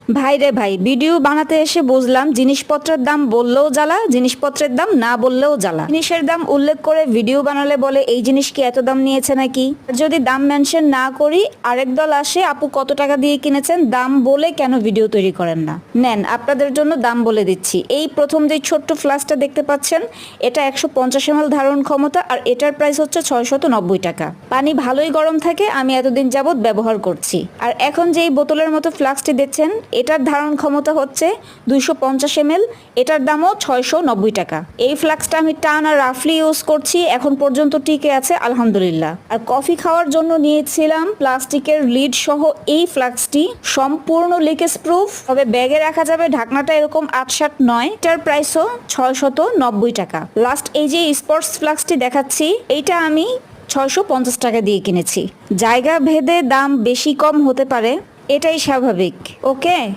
ভাই রে ভাই, ভিডিও বানাতে এসে বুঝলাম জিনিসপত্রের দাম বললেও জ্বালা, জিনিসপত্রের দাম না বললেও জ্বালা। জিনিসের দাম উল্লেখ করে ভিডিও বানালে বলে এই জিনিস কি এত দাম নিয়েছে নাকি। যদি দাম মেনশন না করি আরেক দল আসে, আপু কত টাকা দিয়ে কিনেছেন, দাম বলে কেন ভিডিও তৈরি করেন না। নেন আপনাদের জন্য দাম বলে দিচ্ছি। এই প্রথম যে ছোট্ট ফ্লাস্কটা দেখতে পাচ্ছেন, এটা 150 ml ধারণ ক্ষমতা, আর এটার প্রাইস হচ্ছে 690 টাকা। পানি ভালোই গরম থাকে, আমি এতদিন যাবত ব্যবহার করছি। আর এখন যে এই বোতলের মতো ফ্লাস্কটি দেখছেন, এটার ধারণ ক্ষমতা হচ্ছে 250 ml, এটার দামও 690 টাকা। এই ফ্লাস্কটা আমি টানা রাফলি ইউজ করছি, এখন পর্যন্ত টিকে আছে আলহামদুলিল্লাহ। আর কফি খাওয়ার জন্য নিয়েছিলাম প্লাস্টিকের লিড সহ এই ফ্লাস্কটি, সম্পূর্ণ লিকেজ প্রুফ, তবে ব্যাগে রাখা যাবে, ঢাকনাটা এরকম 8-7 নয়। এটার প্রাইসও 690 টাকা। লাস্ট এই যে স্পোর্টস ফ্লাস্কটি দেখাচ্ছি, এইটা আমি 650 টাকা দিয়ে কিনেছি। জায়গা ভেদে দাম বেশি কম হতে পারে, এটাই স্বাভাবিক। ওকে।